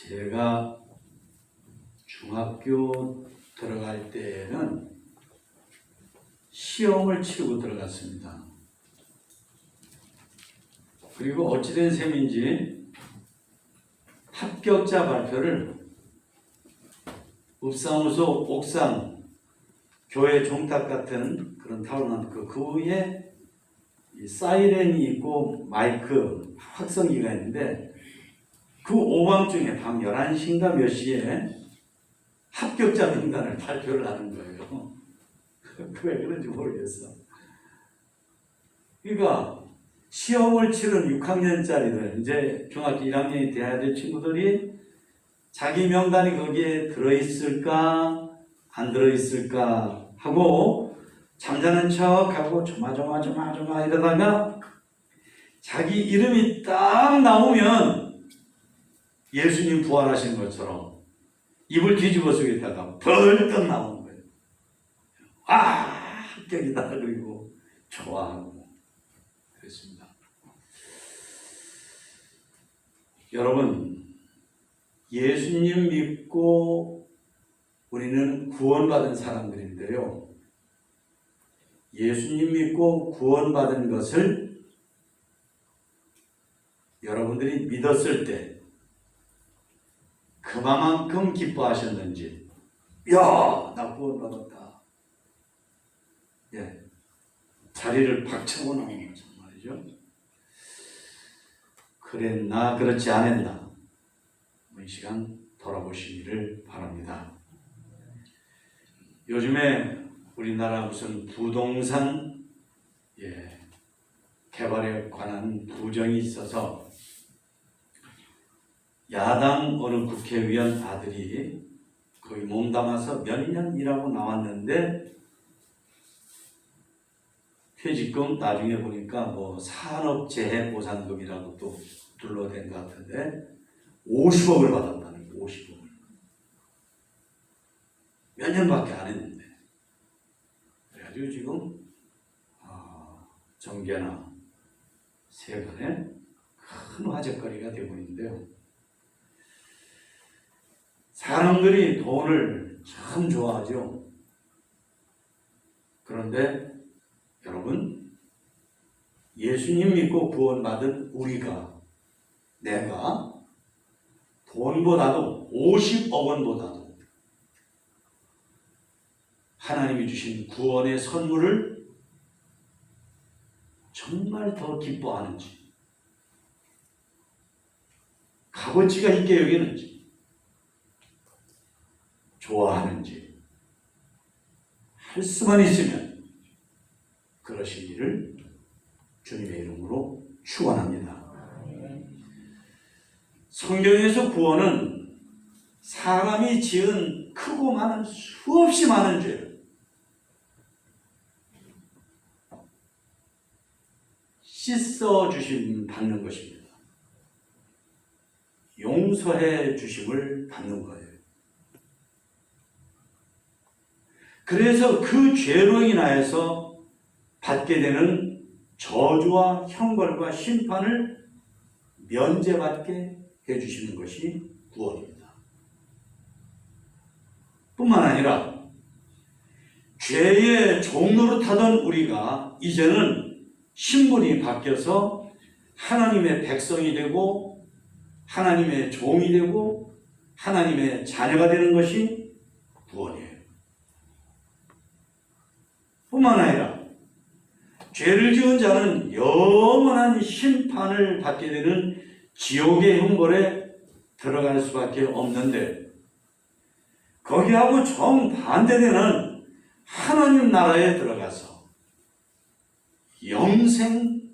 제가 중학교 들어갈 때에는 시험을 치르고 들어갔습니다. 그리고 어찌된 셈인지 합격자 발표를 읍사무소 옥상 교회 종탑 같은 그런 타워는 그 위에 사이렌이 있고 마이크 확성기가 있는데 그 오밤중에 밤 11시인가 몇 시에 합격자 명단을 발표를 하는 거예요. 왜 그런지 모르겠어. 그러니까 시험을 치른 6학년짜리들, 이제 중학교 1학년이 돼야 될 친구들이 자기 명단이 거기에 들어있을까 안 들어있을까 하고 잠자는 척하고 조마조마 이러다가 자기 이름이 딱 나오면 예수님 부활하신 것처럼 입을 뒤집어 쓰겠다가 벌떡 나오는 거예요. 합격이다. 그리고 좋아하고 그랬습니다. 여러분, 예수님 믿고 우리는 구원받은 사람들인데요. 예수님 믿고 구원받은 것을 여러분들이 믿었을 때 그만큼 기뻐하셨는지, 야, 나 구원받았다. 예, 자리를 박차고 나오는 거죠, 말이죠. 그랬나 그렇지 않았나, 이 시간 돌아보시기를 바랍니다. 요즘에 우리나라 무슨 부동산 개발에 관한 부정이 있어서 야당 어느 국회의원 아들이 거의 몸담아서 몇 년 일하고 나왔는데 퇴직금 나중에 보니까 뭐 산업재해보상금이라고 또 둘러댄 것 같은데 50억을 받았다는 거예요. 50억을. 몇 년밖에 안 했는데. 그래가지고 지금 정계나 세간에 큰 화제거리가 되고 있는데요. 사람들이 돈을 참 좋아하죠. 그런데 여러분, 예수님 믿고 구원받은 우리가, 내가 돈보다도 50억 원보다도 하나님이 주신 구원의 선물을 정말 더 기뻐하는지, 값어치가 있게 여기는지, 좋아하는지, 할 수만 있으면 그러시기를 주님의 이름으로 축원합니다. 성경에서 구원은 사람이 지은 크고 많은 수없이 많은 죄를 씻어 주심 받는 것입니다. 용서해 주심을 받는 거예요. 그래서 그 죄로 인하여서 받게 되는 저주와 형벌과 심판을 면제받게 해주시는 것이 구원입니다. 뿐만 아니라 죄의 종노릇하던 우리가 이제는 신분이 바뀌어서 하나님의 백성이 되고 하나님의 종이 되고 하나님의 자녀가 되는 것이 구원이에요. 뿐만 아니라 죄를 지은 자는 영원한 심판을 받게 되는 지옥의 형벌에 들어갈 수밖에 없는데, 거기하고 정반대되는 하나님 나라에 들어가서 영생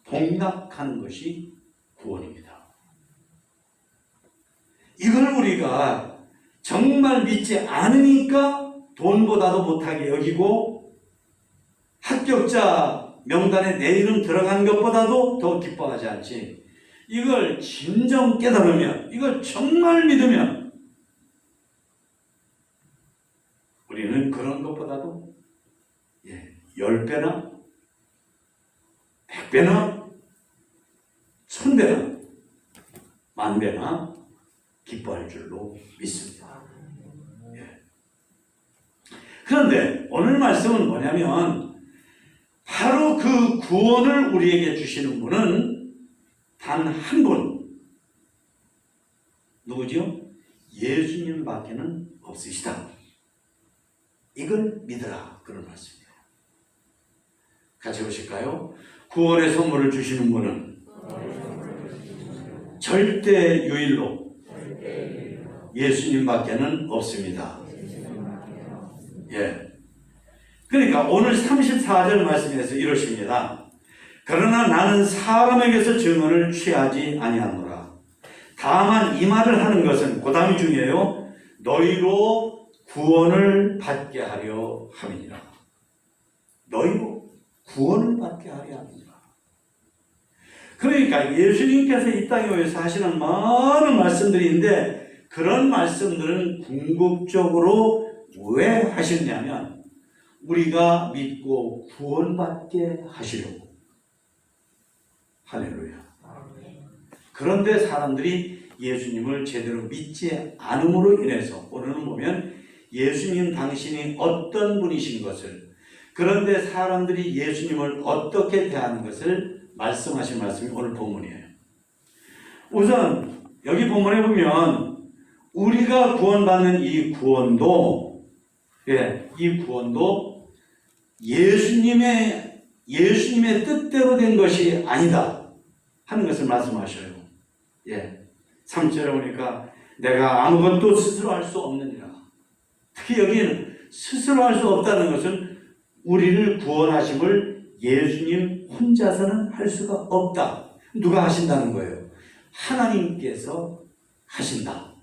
복락하는 것이 구원입니다. 이걸 우리가 정말 믿지 않으니까 돈보다도 못하게 여기고 합격자 명단에 내 이름 들어간 것보다도 더 기뻐하지 않지, 이걸 진정 깨달으면, 이걸 정말 믿으면 우리는 그런 것보다도 10배나 100배나 1000배나 만배나 기뻐할 줄로 믿습니다. 예. 그런데 오늘 말씀은 뭐냐면 바로 그 구원을 우리에게 주시는 분은 단 한 분, 누구지요? 예수님밖에는 없으시다. 이걸 믿으라, 그런 말씀이에요. 같이 보실까요? 구원의 선물을 주시는 분은 절대 유일로 예수님밖에는 없습니다. 예. 그러니까 오늘 34절 말씀에서 이러십니다. 그러나 나는 사람에게서 증언을 취하지 아니하노라. 다만 이 말을 하는 것은 그 다음이 중요해요. 너희로 구원을 받게 하려 함이니라. 너희로 구원을 받게 하려 함이니라. 그러니까 예수님께서 이 땅에 오셔서 하시는 많은 말씀들이 있는데 그런 말씀들은 궁극적으로 왜 하셨냐면 우리가 믿고 구원받게 하시려고. 할렐루야. 그런데 사람들이 예수님을 제대로 믿지 않음으로 인해서 오늘은 보면 예수님 당신이 어떤 분이신 것을, 그런데 사람들이 예수님을 어떻게 대하는 것을 말씀하신 말씀이 오늘 본문이에요. 우선 여기 본문에 보면 우리가 구원받는 이 구원도 예수님의 뜻대로 된 것이 아니다 하는 것을 말씀하셔요. 3절에 보니까 내가 아무것도 스스로 할 수 없느니라. 특히 여기는 스스로 할 수 없다는 것은 우리를 구원하심을 예수님 혼자서는 할 수가 없다. 누가 하신다는 거예요? 하나님께서 하신다.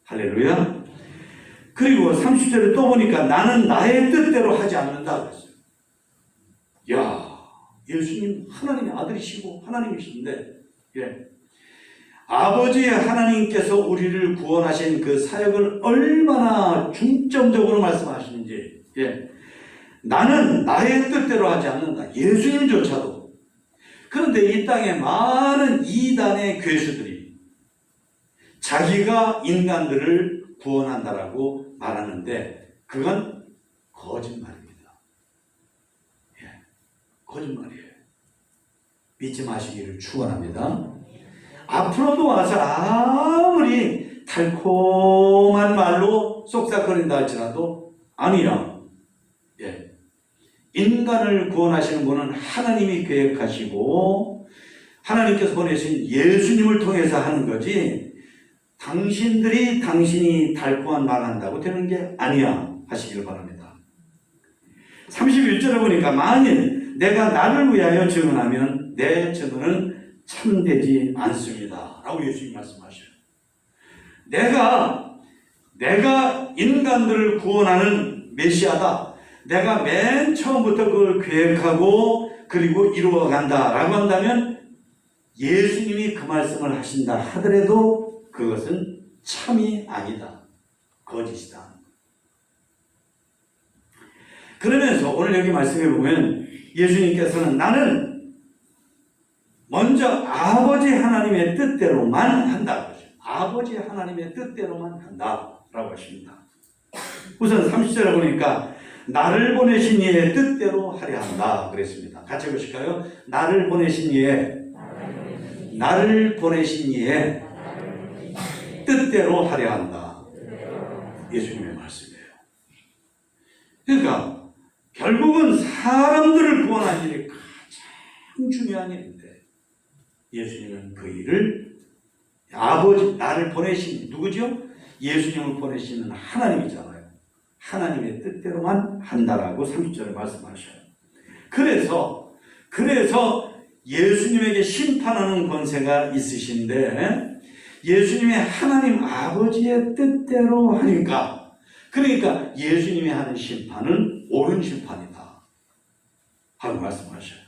할렐루야. 그리고 30절에 또 보니까 나는 나의 뜻대로 하지 않는다 그랬어요. 야, 예수님 하나님의 아들이시고 하나님이신데 아버지 하나님께서 우리를 구원하신 그 사역을 얼마나 중점적으로 말씀하시는지. 나는 나의 뜻대로 하지 않는다. 예수님조차도. 그런데 이 땅에 많은 이단의 괴수들이 자기가 인간들을 구원한다라고 말하는데 그건 거짓말입니다. 거짓말이에요. 믿지 마시기를 축원합니다. 앞으로도 와서 아무리 달콤한 말로 쏙싹거린다 할지라도 아니야. 인간을 구원하시는 분은 하나님이 계획하시고 하나님께서 보내신 예수님을 통해서 하는 거지 당신이 달콤한 말 한다고 되는 게 아니야 하시길 바랍니다. 31절에 보니까 만일 내가 나를 위하여 증언하면 내 증언은 참되지 않습니다 라고 예수님이 말씀하셔요. 내가 인간들을 구원하는 메시아다. 내가 맨 처음부터 그걸 계획하고 그리고 이루어간다 라고 한다면 예수님이 그 말씀을 하신다 하더라도 그것은 참이 아니다. 거짓이다. 그러면서 오늘 여기 말씀해 보면 예수님께서는 나는 먼저 아버지 하나님의 뜻대로만 한다. 아버지 하나님의 뜻대로만 한다 라고 하십니다. 우선 30절에 보니까 나를 보내신 이의 뜻대로 하려 한다 그랬습니다. 같이 보실까요? 나를 보내신 이의 뜻대로 하려 한다. 예수님의 말씀이에요. 그러니까 결국은 사람들을 구원하는 일이 가장 중요한 일인데 예수님은 그 일을 아버지 나를 보내신 누구죠? 예수님을 보내시는 하나님이잖아요. 하나님의 뜻대로만 한다라고 30절에 말씀하셔요. 그래서 예수님에게 심판하는 권세가 있으신데 예수님의 하나님 아버지의 뜻대로 하니까 그러니까 예수님이 하는 심판은 옳은 심판이다 하고 말씀하셔요.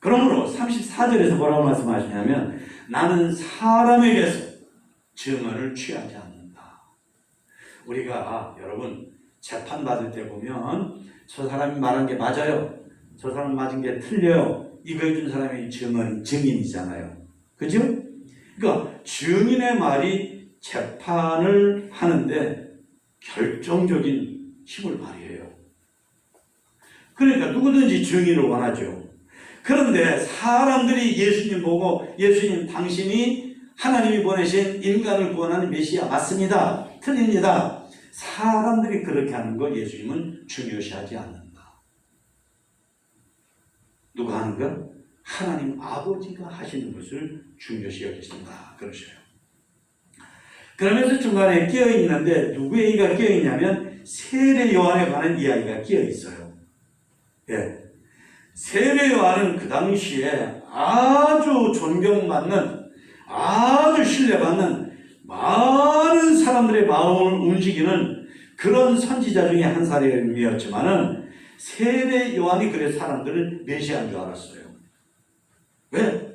그러므로 34절에서 뭐라고 말씀하시냐면 나는 사람에게서 증언을 취하지 않는다. 우리가 여러분 재판받을 때 보면 저 사람이 말한 게 맞아요. 저 사람 맞은 게 틀려요. 이거 해준 사람이 증인이잖아요. 그죠? 그러니까 증인의 말이 재판을 하는데 결정적인 힘을 발휘해요. 그러니까 누구든지 증인을 원하죠. 그런데 사람들이 예수님 보고 예수님 당신이 하나님이 보내신 인간을 구원하는 메시아 맞습니다. 틀립니다. 사람들이 그렇게 하는 거 예수님은 중요시하지 않는다. 누가 하는 거? 하나님 아버지가 하시는 것을 중요시 여기신다. 그러셔요. 그러면서 중간에 끼어있는데 누구 얘기가 끼어있냐면 세례 요한에 관한 이야기가 끼어있어요. 예. 세례 요한은 그 당시에 아주 존경받는, 아주 신뢰받는 많은 사람들의 마음을 움직이는 그런 선지자 중에 한 사람이었지만은 세례 요한이 그래서 사람들을 메시아인 줄 알았어요. 왜?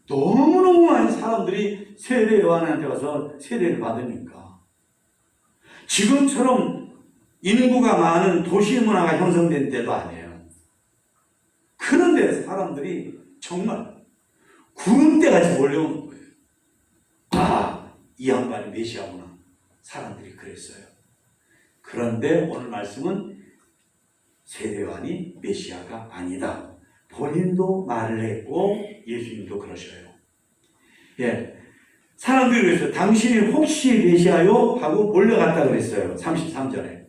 너무너무 많은 사람들이 세례 요한한테 가서 세례를 받으니까. 지금처럼 인구가 많은 도시 문화가 형성된 때도 아니에요. 그런데 사람들이 정말 구름대같이 몰려오는 거예요. 아, 이 양반이 메시아구나. 사람들이 그랬어요. 그런데 오늘 말씀은 세례 요한이 메시아가 아니다. 본인도 말을 했고 예수님도 그러셔요. 예, 사람들이 그랬어요. 당신이 혹시 메시아요? 하고 몰려갔다 그랬어요. 33절에.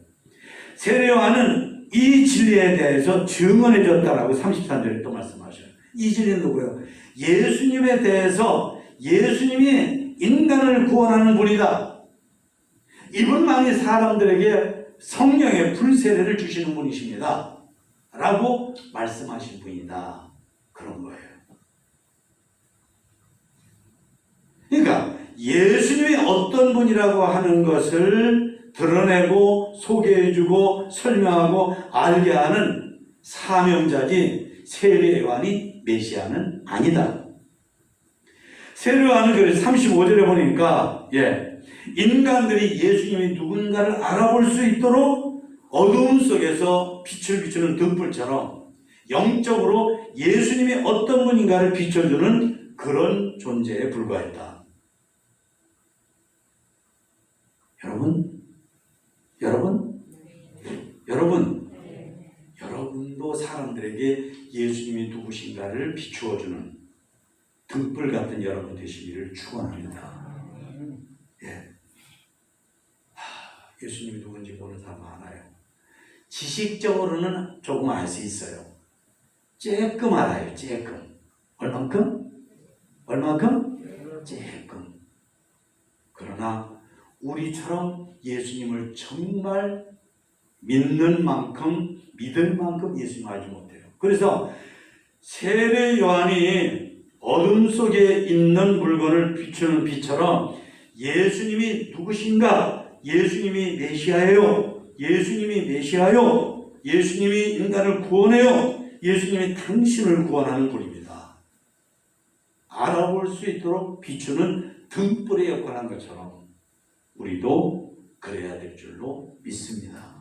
세례 요한은 이 진리에 대해서 증언해 줬다라고 33절에 또 말씀하셔요. 이 진리는 누구예요? 예수님에 대해서 예수님이 인간을 구원하는 분이다. 이분만이 사람들에게 성령의 불세례를 주시는 분이십니다. 라고 말씀하신 분이다. 그런 거예요. 그러니까 예수님이 어떤 분이라고 하는 것을 드러내고 소개해주고 설명하고 알게 하는 사명자지 세례 요한이 메시아는 아니다. 세례 요한은 그래서 35절에 보니까 인간들이 예수님이 누군가를 알아볼 수 있도록 어두움 속에서 빛을 비추는 등불처럼 영적으로 예수님이 어떤 분인가를 비춰주는 그런 존재에 불과했다. 여러분도 사람들에게 예수님이 누구신가를 비추어주는 등불 같은 여러분 되시기를 축원합니다. 예수님이 누군지 모르는 사람 많아요. 지식적으로는 조금 알 수 있어요. 조금 알아요. 조금. 얼만큼? 조금. 그러나 우리처럼 예수님을 정말 믿는 만큼, 믿을 만큼 예수님을 알지 못해요. 그래서 세례 요한이 어둠 속에 있는 물건을 비추는 빛처럼 예수님이 누구신가? 예수님이 메시아예요. 예수님이 메시아요. 예수님이 인간을 구원해요. 예수님이 당신을 구원하는 분입니다. 알아볼 수 있도록 비추는 등불의 역할을 한 것처럼 우리도 그래야 될 줄로 믿습니다.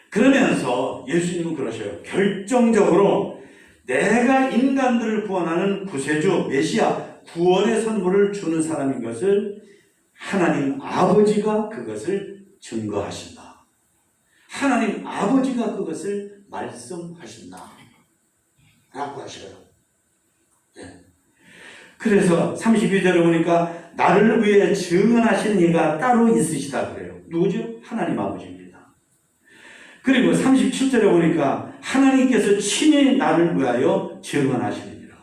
그러면서 예수님은 그러셔요. 결정적으로 내가 인간들을 구원하는 구세주, 메시아, 구원의 선물을 주는 사람인 것을 하나님 아버지가 그것을 증거하신다. 하나님 아버지가 그것을 말씀하신다. 라고 하셔요. 그래서 32절에 보니까 나를 위해 증언하시는 이가 따로 있으시다 그래요. 누구죠? 하나님 아버지입니다. 그리고 37절에 보니까 하나님께서 친히 나를 위하여 증언하시느니라.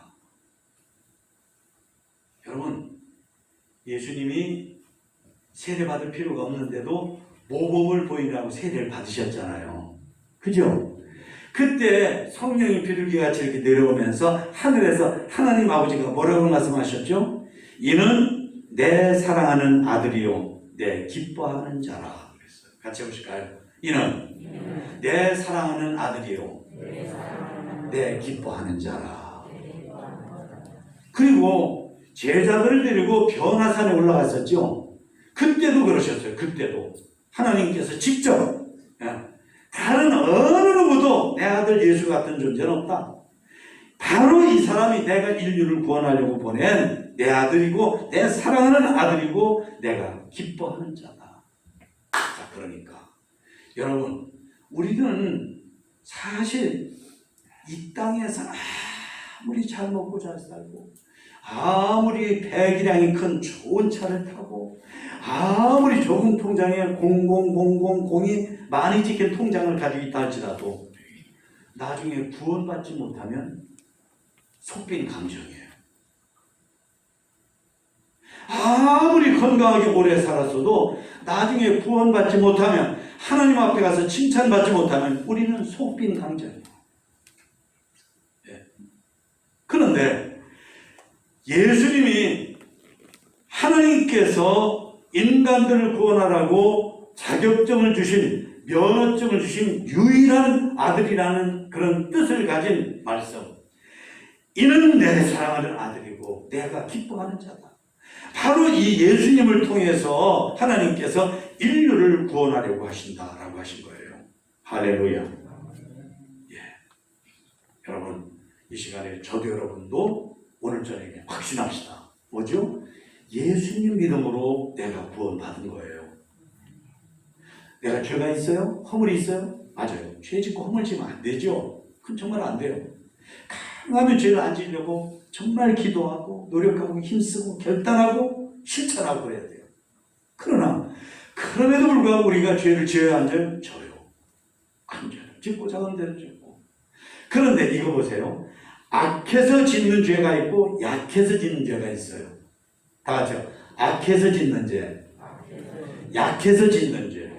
여러분, 예수님이 세례받을 필요가 없는데도 모범을 보이라고 세례를 받으셨잖아요. 그죠? 그때 성령이 비둘기같이 이렇게 내려오면서 하늘에서 하나님 아버지가 뭐라고 말씀하셨죠? 이는 내 사랑하는 아들이요 내 기뻐하는 자라 그랬어요. 같이 해보실까요? 이는 내 사랑하는 아들이요 내 기뻐하는 자라. 그리고 제자들을 데리고 변화산에 올라갔었죠. 그때도 그러셨어요. 그때도 하나님께서 직접 다른 어느 누구도 내 아들 예수 같은 존재는 없다. 바로 이 사람 사람이 내가 인류를 구원하려고 보낸 내 아들이고 내 사랑하는 아들이고 내가 기뻐하는 자다. 자, 그러니까 여러분, 우리는 사실 이 땅에서 아무리 잘 먹고 잘 살고 아무리 배기량이 큰 좋은 차를 타고 아무리 좁은 통장에 00000이 많이 찍힌 통장을 가지고 있다 할지라도 나중에 구원받지 못하면 속빈 감정이에요. 아무리 건강하게 오래 살았어도 나중에 구원받지 못하면, 하나님 앞에 가서 칭찬받지 못하면 우리는 속빈 감정이에요. 그런데 예수님이 하나님께서 인간들을 구원하라고 자격증을 주신, 면허증을 주신 유일한 아들이라는 그런 뜻을 가진 말씀. 이는 내 사랑하는 아들이고 내가 기뻐하는 자다. 바로 이 예수님을 통해서 하나님께서 인류를 구원하려고 하신다라고 하신 거예요. 할렐루야. 예. 여러분, 이 시간에 저도 여러분도 오늘 저녁에 확신합시다. 뭐죠? 예수님 믿음으로 내가 구원받은 거예요. 내가 죄가 있어요? 허물이 있어요? 맞아요. 죄 짓고 허물 지면 안 되죠. 그건 정말 안 돼요. 강하면 죄를 안 지려고 정말 기도하고 노력하고 힘쓰고 결단하고 실천하고 그래야 돼요. 그러나 그럼에도 불구하고 우리가 죄를 지어야 안 돼요? 져요. 큰 죄를 짓고 작은 죄를 짓고. 그런데 이거 보세요. 악해서 짓는 죄가 있고 약해서 짓는 죄가 있어요. 다 같이요. 악해서 짓는 죄, 약해서 짓는 죄.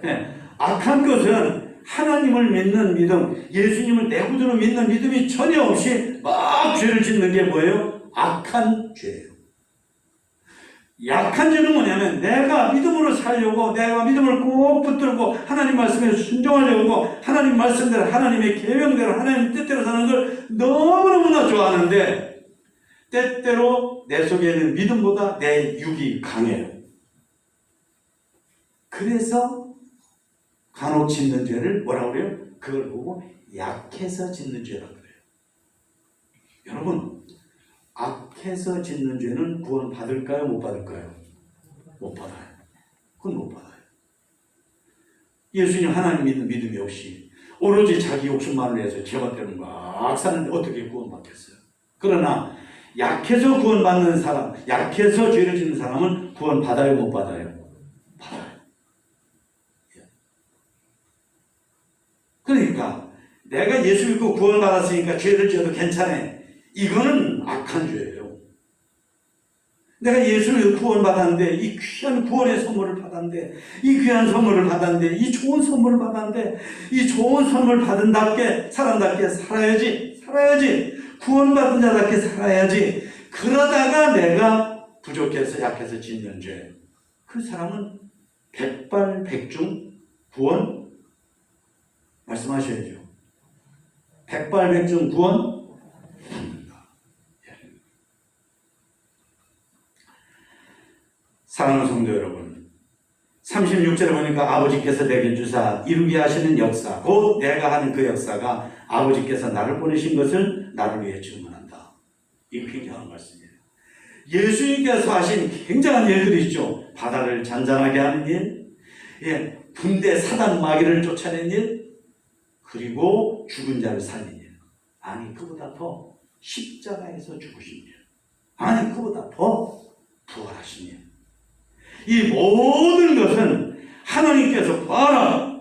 네. 악한 것은 하나님을 믿는 믿음, 예수님을 내 구주로 믿는 믿음이 전혀 없이 막 죄를 짓는 게 뭐예요? 악한 죄예요. 약한 죄는 뭐냐면 내가 믿음으로 살려고, 내가 믿음을 꼭 붙들고 하나님 말씀에 순종하려고 하나님 말씀대로, 하나님의 계명대로, 하나님 뜻대로 사는 걸 너무너무나 좋아하는데 때때로 내 속에 있는 믿음보다 내 육이 강해요. 그래서 간혹 짓는 죄를 뭐라고 그래요? 그걸 보고 약해서 짓는 죄라고 그래요. 여러분, 악해서 짓는 죄는 구원 받을까요? 못 받을까요? 못 받아요. 그건 못 받아요. 예수님 하나님 믿는 믿음이 없이 오로지 자기 욕심만을 위해서 제멋대로 막 사는데 어떻게 구원받겠어요? 그러나 약해서 구원받는 사람, 약해서 죄를 짓는 사람은 구원 받아요? 못 받아요? 받아요. 그러니까 내가 예수 믿고 구원받았으니까 죄를 지어도 괜찮아. 이거는 악한 죄예요. 내가 예수를 구원받았는데, 이 귀한 구원의 선물을 받았는데, 이 귀한 선물을 받았는데, 이 좋은 선물을 받았는데, 이 좋은 선물 받은답게, 사람답게 살아야지. 구원받은 자답게 살아야지. 그러다가 내가 부족해서 약해서 짓는 죄. 그 사람은 백발백중 구원 말씀하셔야죠. 백발백중 구원 사랑하는 성도 여러분, 36절에 보니까 아버지께서 내게 주사 이루게 하시는 역사, 곧 내가 하는 그 역사가 아버지께서 나를 보내신 것을 나를 위해 증언한다. 이 굉장한 말씀이에요. 예수님께서 하신 굉장한 일들이 있죠. 바다를 잔잔하게 하는 일, 군대 사단 마귀를 쫓아낸 일, 그리고 죽은 자를 살린 일. 아니, 그보다 더 십자가에서 죽으신 일. 아니, 그보다 더 부활하신 일. 이 모든 것은 하나님께서 봐라,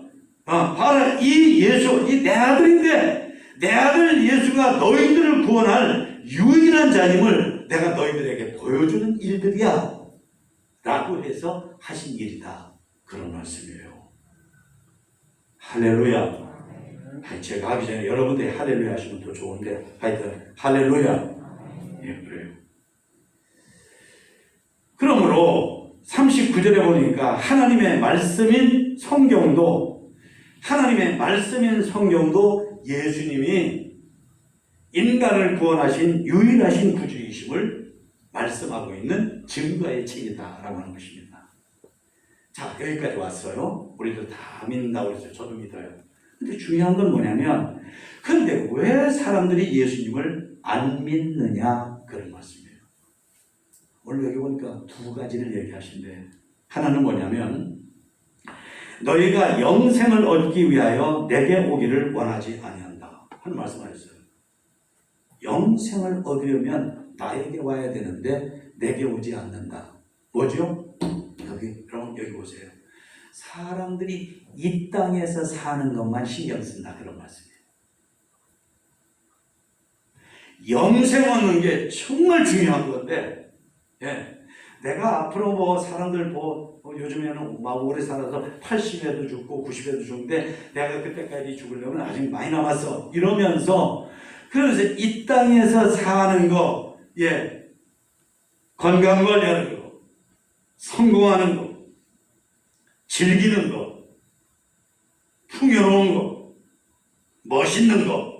이 예수, 이 내 아들인데, 내 아들 예수가 너희들을 구원할 유일한 자임을 내가 너희들에게 보여주는 일들이야 라고 해서 하신 일이다. 그런 말씀이에요. 할렐루야. 제가 하기 전에 여러분들이 할렐루야 하시면 더 좋은데, 하여튼 할렐루야. 예, 그래요. 그러므로 39절에 보니까 하나님의 말씀인 성경도 예수님이 인간을 구원하신 유일하신 구주이심을 말씀하고 있는 증거의 책이다라고 하는 것입니다. 자, 여기까지 왔어요. 우리도 다 믿는다고 했어요. 저도 믿어요. 근데 중요한 건 뭐냐면, 그런데 왜 사람들이 예수님을 안 믿느냐 그런 말씀이에요. 오늘 여기 보니까 두 가지를 얘기하신데 하나는 뭐냐면 너희가 영생을 얻기 위하여 내게 오기를 원하지 아니한다 하는 말씀하셨어요. 영생을 얻으려면 나에게 와야 되는데 내게 오지 않는다. 뭐죠? 여러분 여기 보세요. 사람들이 이 땅에서 사는 것만 신경 쓴다 그런 말씀이에요. 영생 얻는 게 정말 중요한 건데, 내가 앞으로 뭐 사람들 요즘에는 막 오래 살아서 80에도 죽고 90에도 죽는데 내가 그때까지 죽으려면 아직 많이 남았어 이러면서 그래서 이 땅에서 사는 거, 건강 관리하는 거, 성공하는 거, 즐기는 거, 풍요로운 거, 멋있는 거,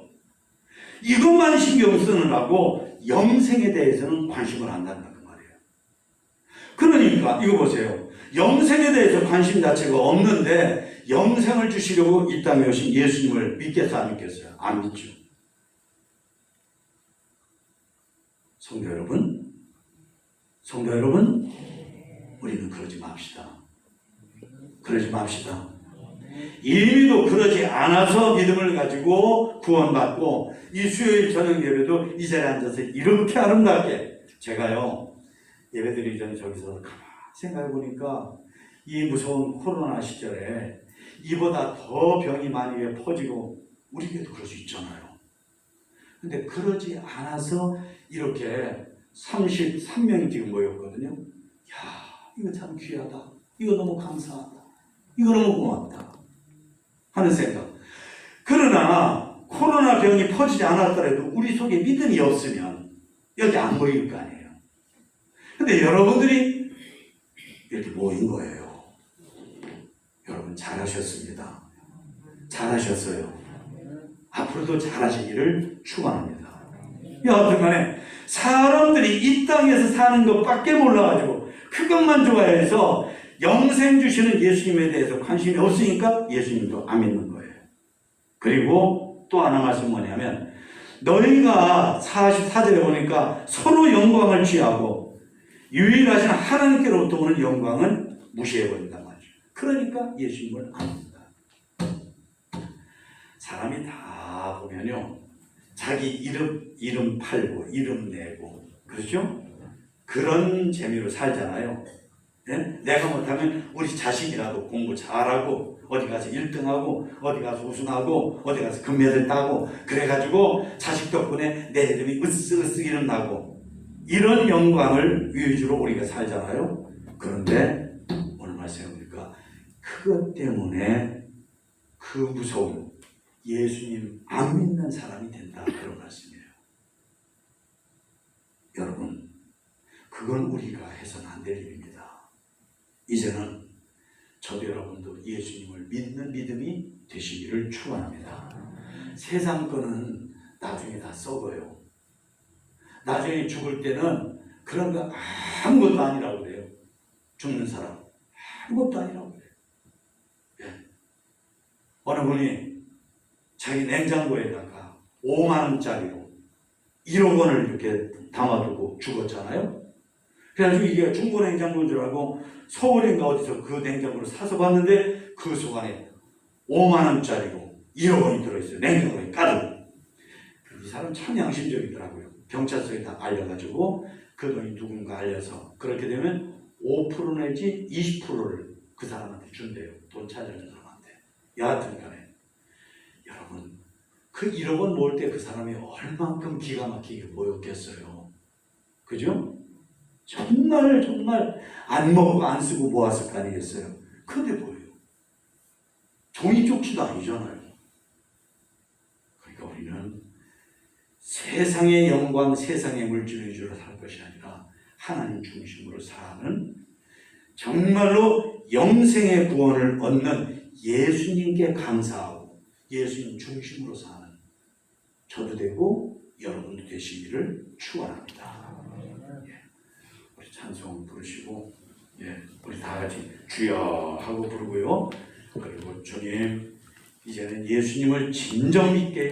이것만 신경 쓰느라고 영생에 대해서는 관심을 안 갖는다 그 말이에요. 그러니까 이거 보세요. 영생에 대해서 관심 자체가 없는데 영생을 주시려고 이 땅에 오신 예수님을 믿겠어 안 믿겠어요? 안 믿죠. 성도 여러분, 우리는 그러지 맙시다. 이미도 그러지 않아서 믿음을 가지고 구원받고 이 수요일 저녁 예배도 이 자리에 앉아서 이렇게 아름답게 제가요 예배드리기 전에 저기서 가만히 생각해 보니까 이 무서운 코로나 시절에 이보다 더 병이 많이 퍼지고 우리에게도 그럴 수 있잖아요. 근데 그러지 않아서 이렇게 33명이 지금 모였거든요. 이거 참 귀하다. 이거 너무 감사하다. 이거 너무 고맙다. 하는 생각. 그러나 코로나 병이 퍼지지 않았더라도 우리 속에 믿음이 없으면 여기 안 모일 거 아니에요. 근데 여러분들이 이렇게 모인 거예요. 여러분 잘하셨습니다. 잘하셨어요. 앞으로도 잘하시기를 축원합니다. 여하튼 간에 사람들이 이 땅에서 사는 것밖에 몰라가지고 그것만 좋아해서 영생 주시는 예수님에 대해서 관심이 없으니까 예수님도 안 믿는 거예요. 그리고 또 하나 말씀 뭐냐면 너희가 44절에 보니까 서로 영광을 취하고 유일하신 하나님께로부터 오는 영광은 무시해버린단 말이죠. 그러니까 예수님을 안 믿는다. 사람이 다 보면요 자기 이름 팔고 이름 내고 그렇죠? 그런 재미로 살잖아요. 내가 못하면 우리 자식이라도 공부 잘하고 어디 가서 1등하고 어디 가서 우승하고 어디 가서 금메달 따고 그래가지고 자식 덕분에 내 이름이 으쓱으쓱 이름 나고 이런 영광을 위주로 우리가 살잖아요. 그런데 오늘 말씀해 보니까 그것 때문에 그 무서운 예수님 안 믿는 사람이 된다 그런 말씀이에요. 여러분 그건 우리가 해서는 안 될 일입니다. 이제는 저도 여러분도 예수님을 믿는 믿음이 되시기를 축원합니다. 세상 거는 나중에 다 썩어요. 나중에 죽을 때는 그런 거 아무것도 아니라고 그래요. 죽는 사람 아무것도 아니라고 그래요. 어느 분이 자기 냉장고에다가 5만 원짜리로 1억 원을 이렇게 담아두고 죽었잖아요. 그래가지고 이게 중고 냉장고인 줄 알고 서울인가 어디서 그 냉장고를 사서 봤는데 그 속 안에 5만 원짜리로 1억 원이 들어있어요. 냉장고에 가득. 이 사람 참 양심적이더라고요. 경찰서에 다 알려가지고 그 돈이 누군가 알려서 그렇게 되면 5% 내지 20%를 그 사람한테 준대요. 돈 찾아주는 사람한테. 여하튼 간에 여러분 그 1억 원 모을 때 그 사람이 얼만큼 기가 막히게 모였겠어요. 그죠? 정말 안 먹고 안 쓰고 모았을 거 아니겠어요? 근데 뭐예요? 종이 쪽지도 아니잖아요. 그러니까 우리는 세상의 영광, 세상의 물질 위주로 살 것이 아니라 하나님 중심으로 사는 정말로 영생의 구원을 얻는 예수님께 감사하고 예수님 중심으로 사는 저도 되고 여러분도 되시기를 축원합니다. 우리 찬송 부르시고 우리 다 같이 주여 하고 부르고요. 그리고 주님 이제는 예수님을 진정 믿게